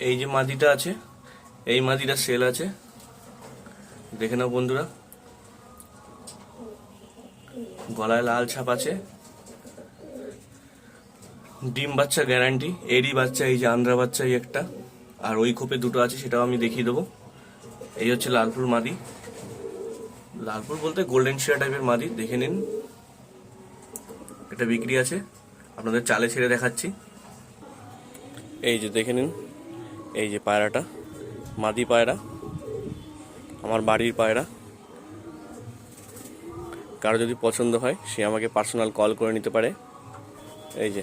এই যে মাদিটা আছে, এই মাদিটা সেল আছে, দেখে নাও বন্ধুরা। গলায় লাল ছাপ আছে, ডিম বাচ্চা গ্যারান্টি। এরই বাচ্চা, এই যে আন্দ্রা বাচ্চা এই একটা, আর ওই খোপে দুটো আছে, সেটাও আমি দেখিয়ে দেবো। এই হচ্ছে লালপুর মাদি, লালপুর বলতে গোল্ডেন শিয়া টাইপের মাদি, দেখে নিন। এটা বিক্রি আছে, আপনাদের চালে ছেড়ে দেখাচ্ছি। এই যে দেখে নিন, এই যে পায়রাটা, মাদি পায়রা, আমার বাড়ির পায়রা। কারো যদি পছন্দ হয় সে আমাকে পার্সোনাল কল করে নিতে পারে। এই যে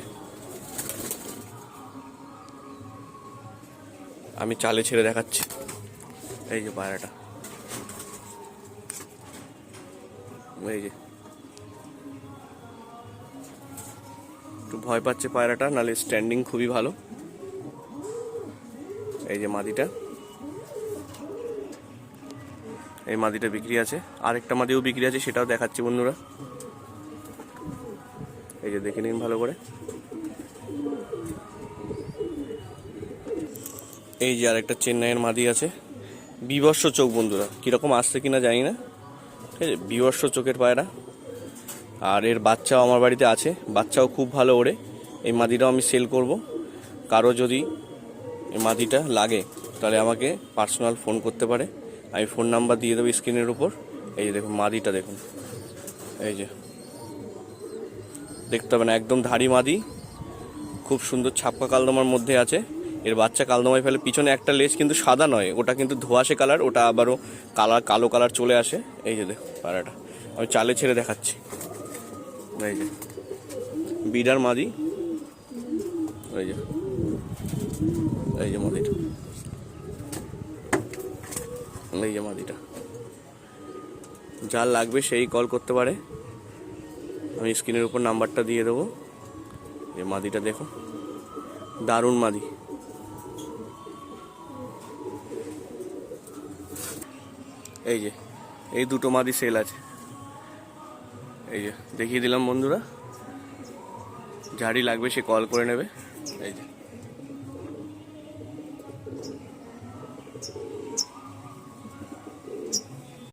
আমি চালে ছেড়ে দেখাচ্ছি, এই যে পায়রাটা, এই যে একটু ভয় পাচ্ছে পায়রাটা, নাহলে স্ট্যান্ডিং খুবই ভালো। এই যে মাদিটা, এই মাদিটা বিক্রি আছে। আরেকটা মাদিও বিক্রি আছে, সেটাও দেখাচ্ছি বন্ধুরা। এই যে দেখে নিন ভালো করে। এই যে আরেকটা চেন্নাইয়ের মাদি আছে, বিবর্ষ চোখ বন্ধুরা, কিরকম আসছে কিনা জানি না। ঠিক আছে, বিবর্ষ চোখের পায়রা। আর এর বাচ্চাও আমার বাড়িতে আছে, বাচ্চাও খুব ভালো ওড়ে। এই মাদিটাও আমি সেল করব। কারো যদি এই মাদিটা লাগে তাহলে আমাকে পার্সোনাল ফোন করতে পারে, আমি ফোন নাম্বার দিয়ে দেবো স্ক্রিনের উপর। এই যে দেখুন মাদিটা, দেখুন এই যে দেখতে হবে না, একদম ধাড়ি মাদি, খুব সুন্দর ছাপকা কালদমার মধ্যে আছে। এর বাচ্চা কালদমায় ফেলে, পিছনে একটা লেজ কিন্তু সাদা নয়, ওটা কিন্তু ধোঁয়াশে কালার, ওটা আবারও কালো কালার চলে আসে। এই যে দেখুন পায়রাটা, আমি চালে ছেড়ে দেখাচ্ছি। এই যে বিডার মাদি, এই যে এই যে মাদিটা, এই যে মাদিটা। যার লাগবে সেই কল করতে পারে, আমি স্ক্রিনের উপর নাম্বারটা দিয়ে দেবো। এই মাদিটা দেখো, দারুণ মাদি। এই যে এই দুটো মাদি সেল আছে, এই যে দেখিয়ে দিলাম বন্ধুরা। যারই লাগবে সে কল করে নেবে। এই যে